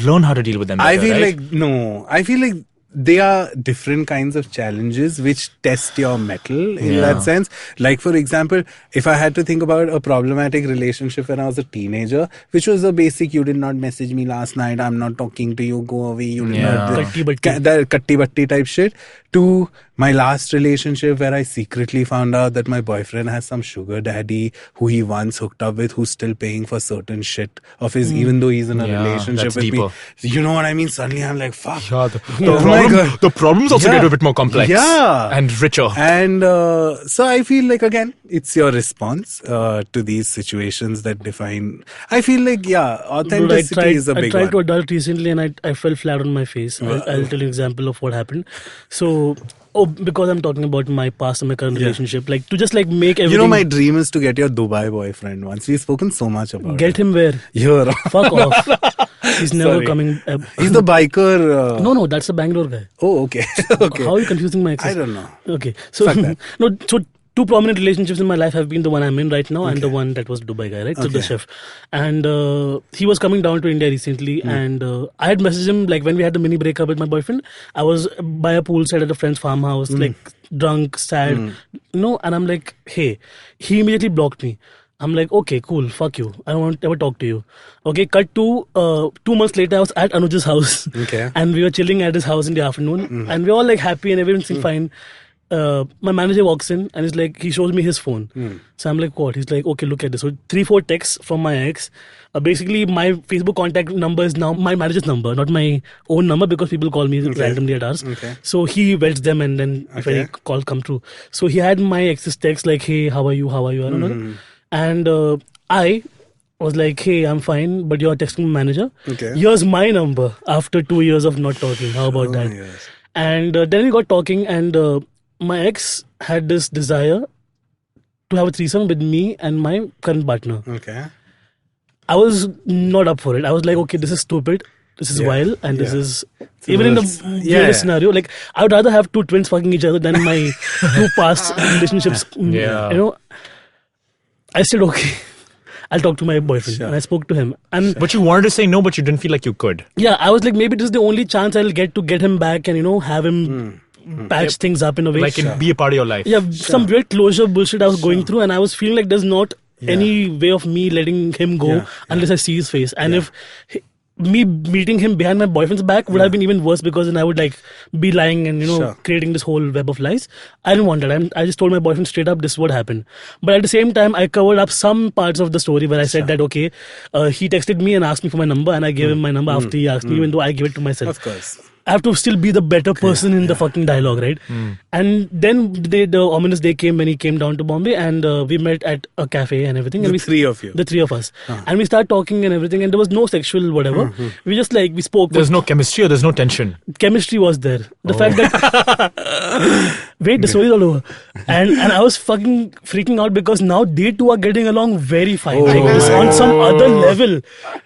learn how to deal with them better, I feel right? like, no. I feel like they are different kinds of challenges which test your mettle in that sense. Like, for example, if I had to think about a problematic relationship when I was a teenager, which was a basic, you did not message me last night, I'm not talking to you, go away, you did not... That katti-batti type shit. To my last relationship where I secretly found out that my boyfriend has some sugar daddy who he once hooked up with, who's still paying for certain shit of his, even though he's in a relationship with me. You know what I mean? Suddenly I'm like, fuck. The problems also get a bit more complex and richer. And so I feel like, again, it's your response to these situations that define. I feel like, authenticity is a big one. I tried to adult recently and I fell flat on my face. I'll tell you an example of what happened. So, because I'm talking about my past and my current relationship, like to just like make everything. You know, my dream is to get your Dubai boyfriend once. We've spoken so much about it. Get him where? Here. Fuck off. He's never coming. He's the biker. No, that's the Bangalore guy. Oh, okay. Okay. How are you confusing my exes? I don't know. Okay. So, so two prominent relationships in my life have been the one I'm in right now and the one that was Dubai guy, right? So the chef. And he was coming down to India recently and I had messaged him like when we had the mini breakup with my boyfriend. I was by a poolside at a friend's farmhouse, like drunk, sad, you know, and I'm like, hey, he immediately blocked me. I'm like, okay, cool, fuck you. I won't ever talk to you. Okay, cut to 2 months later, I was at Anuj's house. Okay. And we were chilling at his house in the afternoon. And we were all like happy and everything seemed fine. My manager walks in and he's like, he shows me his phone. So I'm like, what? He's like, okay, look at this. So 3-4 texts from my ex. Basically, my Facebook contact number is now my manager's number, not my own number, because people call me randomly at ours. So he vets them and then if any call come through. So he had my ex's text like, hey, how are you? I don't know. And I was like, hey, I'm fine, but you're texting my manager. Here's my number after 2 years of not talking. How about that? Yes. And then we got talking, and my ex had this desire to have a threesome with me and my current partner. Okay. I was not up for it. I was like, okay, this is stupid. This is wild, and this is even in the weirdest scenario. Like, I would rather have two twins fucking each other than my two past relationships. You know, I said, okay, I'll talk to my boyfriend. And I spoke to him. But you wanted to say no, but you didn't feel like you could. Yeah, I was like, maybe this is the only chance I'll get to get him back and, you know, have him patch things up in a way. Like, be a part of your life. Yeah, some weird closure bullshit I was going through, and I was feeling like there's not any way of me letting him go unless I see his face. And if me meeting him behind my boyfriend's back would have been even worse, because then I would like be lying and, you know, creating this whole web of lies. I didn't want that. I just told my boyfriend straight up, this is what happened. But at the same time, I covered up some parts of the story where I said that, okay, he texted me and asked me for my number, and I gave him my number after he asked me, even though I gave it to myself. Of course. I have to still be the better person in the fucking dialogue, right? And then the ominous day came when he came down to Bombay, and we met at a cafe and everything. The three of you. The three of us. And we started talking and everything, and there was no sexual whatever. We just like, we spoke. There's no chemistry or there's no tension? Chemistry was there. The fact that... Wait, the story's all over. And I was fucking freaking out, because now they two are getting along very fine. Like, it's on some other level.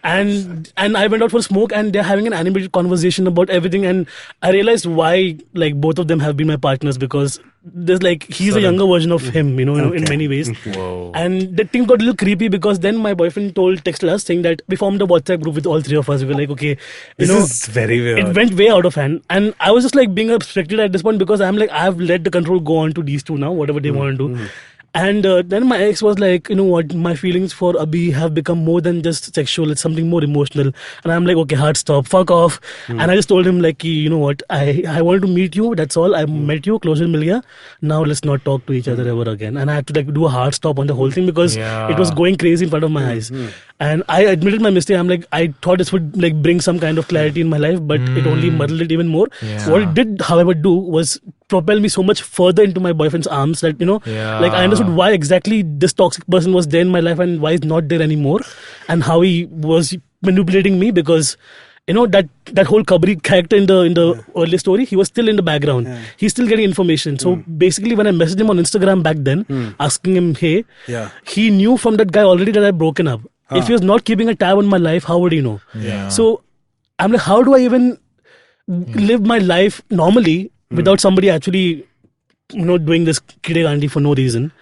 And I went out for a smoke, and they're having an animated conversation about everything. And I realized why, like, both of them have been my partners, because there's like, he's a younger version of him, you know, in many ways. And the thing got a little creepy, because then my boyfriend texted us saying that we formed a WhatsApp group with all three of us. We were like, okay, this is very weird. It went way out of hand. And I was just like being obstructed at this point, because I'm like, I've let the control go on to these two now, whatever they want to do. And then my ex was like, you know what, my feelings for Abhi have become more than just sexual, it's something more emotional. And I'm like, okay, hard stop, fuck off. And I just told him like, you know what, I wanted to meet you, that's all. I met you, closure mil gaya. Now let's not talk to each other ever again. And I had to like do a hard stop on the whole thing, because it was going crazy in front of my eyes. And I admitted my mistake. I'm like, I thought this would like bring some kind of clarity in my life, but it only muddled it even more. What it did, however, do was propel me so much further into my boyfriend's arms that, you know, like I understood why exactly this toxic person was there in my life and why he's not there anymore, and how he was manipulating me, because, you know, that whole Kabri character in the early story, he was still in the background. He's still getting information. So basically, when I messaged him on Instagram back then, asking him, hey, he knew from that guy already that I'd broken up. If he was not keeping a tab on my life, how would he know? So I'm like, how do I even live my life normally without somebody actually, you know, doing this kide gandhi for no reason?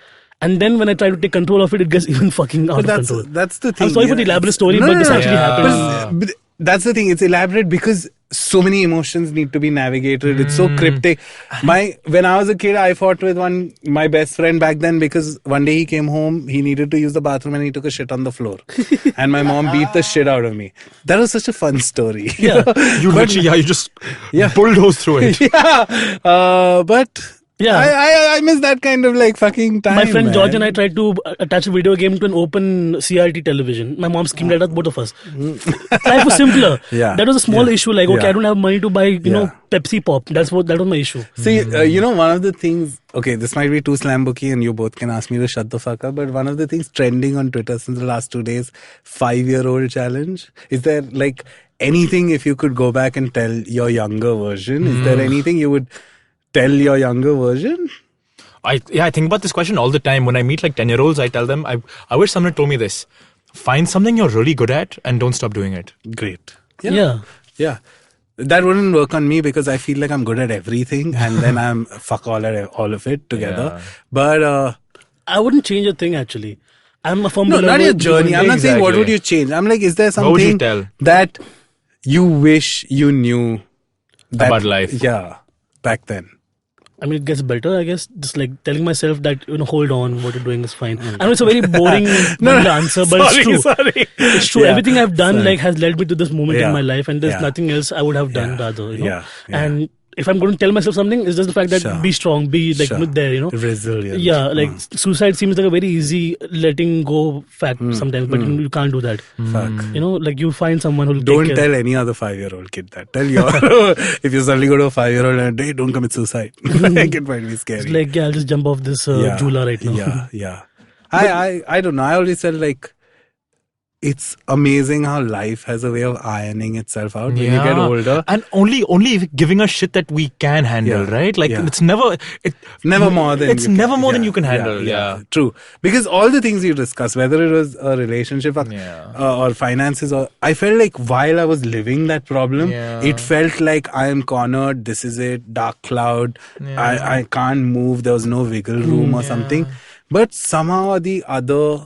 And then when I try to take control of it, it gets even fucking out of control. That's the thing. I'm sorry for the elaborate story, but this actually happened. But that's the thing. It's elaborate because so many emotions need to be navigated. It's so cryptic. When I was a kid, I fought with my best friend back then, because one day he came home, he needed to use the bathroom, and he took a shit on the floor. And my mom beat the shit out of me. That was such a fun story. Yeah. You just bulldoze through it. But... yeah, I miss that kind of like fucking time. My friend George and I tried to attach a video game to an open CRT television. My mom screamed at us, both of us. Life was simpler. That was a small issue. Like, okay, I don't have money to buy, you know, Pepsi Pop. That was my issue. See, you know, one of the things. Okay, this might be too slam booky, and you both can ask me to shut the fuck up. But one of the things trending on Twitter since the last 2 days, 5-year-old challenge. Is there like anything, if you could go back and tell your younger version? Is there anything you would tell your younger version? I think about this question all the time. When I meet like 10-year-olds, I tell them, I wish someone had told me this. Find something you're really good at and don't stop doing it. Great. Yeah. That wouldn't work on me, because I feel like I'm good at everything, and then I'm fuck all at all of it together. But I wouldn't change a thing, actually. I'm a firm believer. No, not your journey. I'm not saying what would you change. I'm like, is there something that you wish you knew about life? Yeah, back then. I mean, it gets better, I guess. Just like telling myself that, hold on, what you're doing is fine. I know it's a very boring answer, but it's true. Sorry. It's true. Yeah, Everything I've done sorry. has led me to this moment in my life, and there's Yeah. nothing else I would have done Yeah. rather, Yeah. And if I'm going to tell myself something, it's just the fact that Sure. be strong, be like Sure. there, Resilient. Yeah, like suicide seems like a very easy letting go fact sometimes, but you can't do that. Fuck. Like you find someone who'll Don't take care. tell any other 5-year-old kid that. Tell your if you suddenly go to a 5-year-old and hey, don't commit suicide. Like it might be scary. It's like, I'll just jump off this Jula right now. Yeah. I don't know. I always felt like it's amazing how life has a way of ironing itself out when you get older. And only giving us shit that we can handle, right? Like it's never more than it's never more than you can handle. Yeah. True. Because all the things you discuss, whether it was a relationship or finances, or I felt like while I was living that problem, it felt like I am cornered. This is it, dark cloud. I can't move. There was no wiggle room or something. But somehow or the other,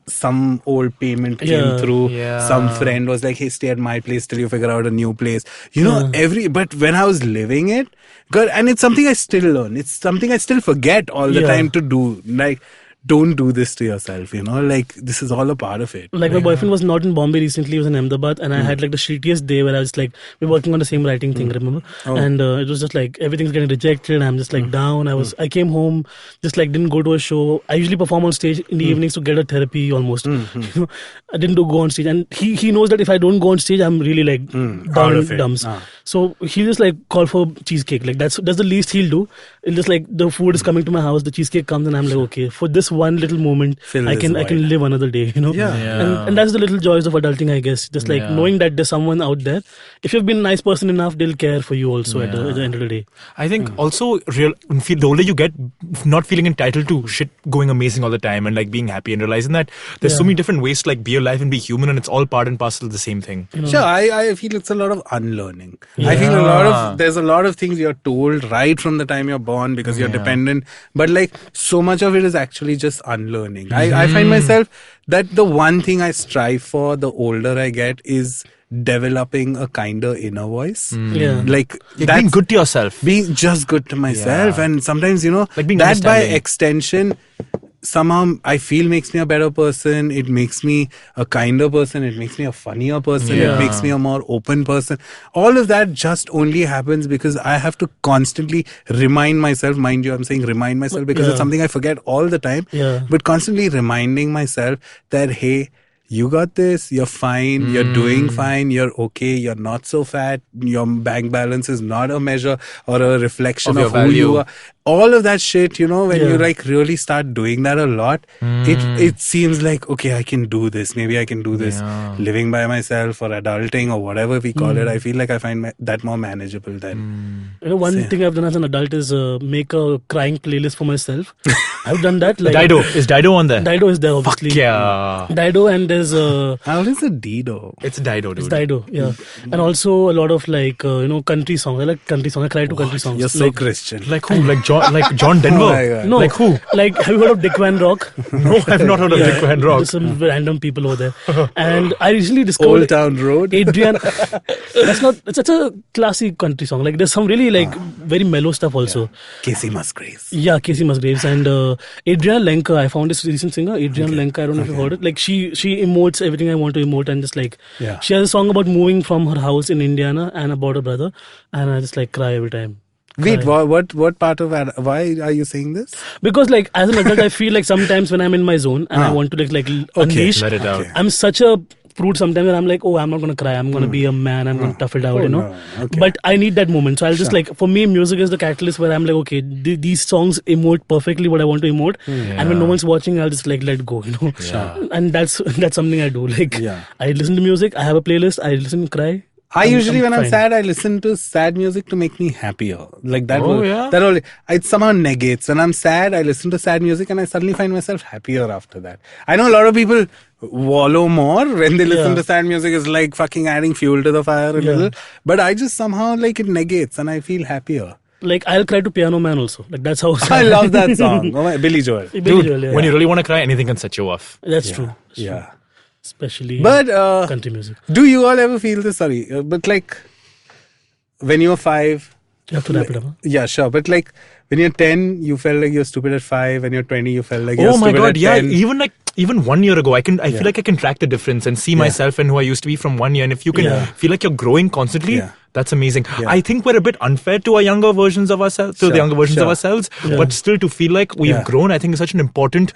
some old payment came through. Some friend was like, hey, stay at my place till you figure out a new place. But when I was living it, God, and it's something I still learn. It's something I still forget all the time to do. Like, don't do this to yourself, like this is all a part of it. Like my boyfriend was not in Bombay recently, he was in Ahmedabad, and I had like the shittiest day where I was like, we're working on the same writing thing, remember? And it was just like, everything's getting rejected, I'm just like down. I came home, just like didn't go to a show. I usually perform on stage in the evenings to get a therapy almost. I didn't go on stage, and he knows that if I don't go on stage, I'm really like down in dumps. So he'll just like call for cheesecake. Like that's the least he'll do. It's just like the food is coming to my house, the cheesecake comes, and I'm like, okay, for this one little moment, I can live another day, And that's the little joys of adulting, I guess. Just like knowing that there's someone out there. If you've been a nice person enough, they'll care for you also at the end of the day. I think also the older you get, not feeling entitled to shit going amazing all the time and like being happy and realizing that there's so many different ways to like be alive and be human, and it's all part and parcel of the same thing. Sure, I feel it's a lot of unlearning. I feel there's a lot of things you're told right from the time you're born because you're dependent, but like so much of it is actually just unlearning. I find myself that the one thing I strive for the older I get is developing a kinder inner voice. Like being good to yourself, being just good to myself, and sometimes like being that by extension somehow I feel makes me a better person. It makes me a kinder person. It makes me a funnier person. It makes me a more open person. All of that just only happens because I have to constantly remind myself, mind you, I'm saying remind myself because it's something I forget all the time, but constantly reminding myself that, hey, you got this, you're fine, you're doing fine, you're okay, you're not so fat, your bank balance is not a measure or a reflection of who you are. All of that shit, when you like really start doing that a lot, it seems like, okay, I can do this. Maybe I can do this living by myself or adulting or whatever we call it. I feel like I find that more manageable then. One thing I've done as an adult is make a crying playlist for myself. I've done that. Like, Dido. Is Dido on there? Dido is there, obviously. Fuck yeah. Dido, and there's How is it Dido? It's Dido, dude. It's Dido, yeah. And also a lot of like, country songs. I like country songs. I cry to country songs. You're so Christian. Like who? Like John Denver? Oh my God. No. Like who? Like, have you heard of Dick Van Rock? No, I've not heard of Dick Van Rock. There's some random people over there. And I recently discovered Old Town Road. Adrian. It's such a classic country song. Like, there's some really like very mellow stuff also. Casey Musgraves. Yeah, Casey Musgraves. And Adriana Lenker, I found this recent singer, Adriana Lenker. I don't know if you've heard it. Like, she emotes everything I want to emote, and just like, she has a song about moving from her house in Indiana and about her brother, and I just like cry every time. Wait, what part of why are you saying this? Because like as an adult, I feel like sometimes when I'm in my zone and I want to like unleash, let it out. I'm such a prude sometimes, and I'm like, oh, I'm not gonna cry. I'm gonna be a man. I'm gonna tough it out, No. Okay. But I need that moment. So I'll just like, for me, music is the catalyst where I'm like, okay, these songs emote perfectly what I want to emote, and when no one's watching, I'll just like let go, And that's something I do. Like, I listen to music. I have a playlist. I listen, cry. I usually, when I'm sad, I listen to sad music to make me happier. Like that. It somehow negates. When I'm sad, I listen to sad music and I suddenly find myself happier after that. I know a lot of people wallow more when they listen to sad music. It's like fucking adding fuel to the fire a little. But I just somehow like it negates and I feel happier. Like, I'll cry to Piano Man also. Like, that's how I love that song. Billy Joel. Dude, when you really want to cry, anything can set you off. That's true. Yeah. Especially country music. Do you all ever feel this? Sorry, but like when you were 5, You have to wrap it up. Huh? Yeah, sure. But like when you're 10, you felt like you're stupid at 5. When you're 20, you felt like you're Oh my stupid god, at yeah. 10. Even 1 year ago, I feel like I can track the difference and see myself and who I used to be from 1 year. And if you can feel like you're growing constantly, that's amazing. Yeah. I think we're a bit unfair to our younger versions of ourselves, the younger versions of ourselves. But still, to feel like we've grown, I think is such an important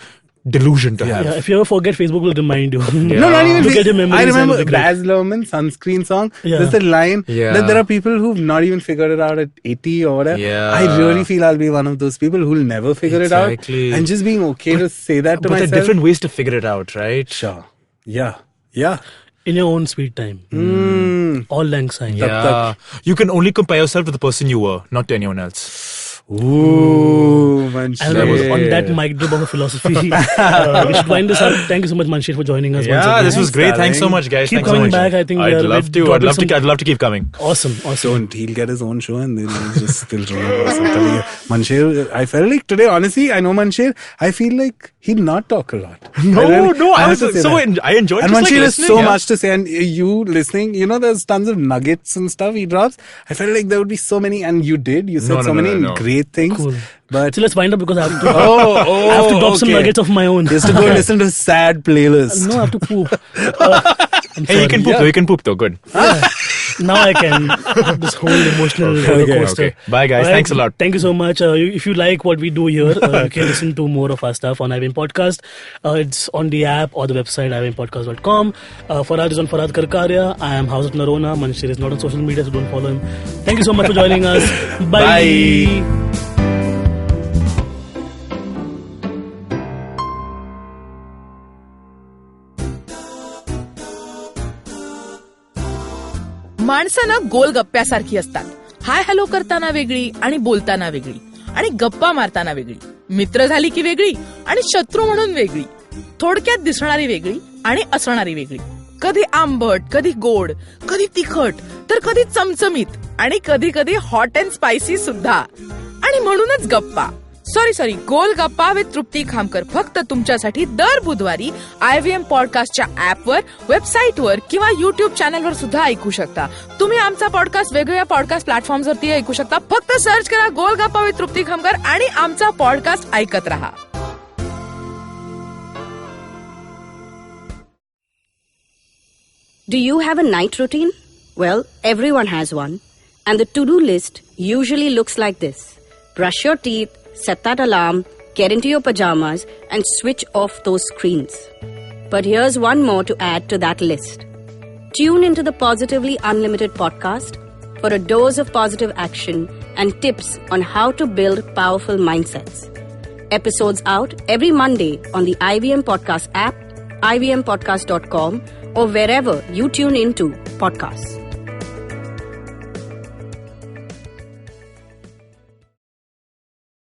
delusion to have. Yeah, if you ever forget, Facebook will remind you. No, not even. Look at your memories. I remember and it'll be great. Baz Luhrmann's Sunscreen song. Yeah. There's that line that there are people who've not even figured it out at 80 or whatever. Yeah. I really feel I'll be one of those people who'll never figure it out. And just being okay to say that to But myself. there are different ways to figure it out, right? Sure. Yeah. Yeah. In your own sweet time. All lang syne. Yeah. You can only compare yourself to the person you were, not to anyone else. Ooh, Mansher. And on that mic drop of a philosophy, we should wind this up. Thank you so much, Mansher, for joining us. once Yeah, again. this was great. Thanks so much, guys. Keep Thanks coming so much. back. I think I'd love to. I'd love to keep coming. Awesome. Don't. He'll get his own show and then he'll just still remember us. I'm telling you. Mansher, I felt like today, honestly, I know Mansher, I feel like he'd not talk a lot. I enjoyed and just Mansher has listening, so much to say, and you listening, there's tons of nuggets and stuff he drops. I felt like there would be so many, and you did. You said many great things. Cool. But so let's wind up because I have to. I I have to drop some nuggets of my own. Just to go listen to sad playlists. No, I have to poop. Hey, you can poop though. You can poop though. Good. Yeah. Now I can. This whole emotional roller coaster. Okay. Bye, guys. Right. Thanks a lot. Thank you so much. If you like what we do here, you can listen to more of our stuff on IVM Podcast. It's on the app or the website, ivmpodcast.com. Farhad is on Farhad Karkaria. I am House of Narona. Mansher is not on social media, so don't follow him. Thank you so much for joining us. Bye. माणसं गोलगप्प्यासारखी असतात. Hi hello करताना वेगळी आणि बोलताना वेगळी आणि गप्पा मारताना वेगळी, मित्र झाली की वेगळी आणि शत्रू म्हणून वेगळी, थोडक्यात दिसणारी वेगळी आणि असणारी वेगळी, कधी आंबट, कधी गोड, कधी तिखट, तर कधी चमचमीत आणि कधी कधी हॉट अँड स्पायसी सुद्धा. आणि म्हणूनच गप्पा सॉरी गोल गप्पा विथ तृप्ती खामकर फक्त तुमच्यासाठी दर बुधवारी IVM पॉडकास्टच्या ऍपवर, वेबसाईटवर किंवा युट्यूब चॅनलवर सुद्धा ऐकू शकता. तुम्ही आमचा पॉडकास्ट वेगवेगळ्या पॉडकास्ट प्लॅटफॉर्मवरती ऐकू शकता. फक्त सर्च करा गोल गप्पा विथ तृप्ती खामकर आणि आमचा पॉडकास्ट ऐकत रहा. Do you have a night routine? Well, everyone has one. And the to-do list usually looks like this. Brush your teeth, set that alarm, get into your pajamas, and switch off those screens. But here's one more to add to that list. Tune into the Positively Unlimited podcast for a dose of positive action and tips on how to build powerful mindsets. Episodes out every Monday on the IVM Podcast app, ivmpodcast.com, or wherever you tune into podcasts.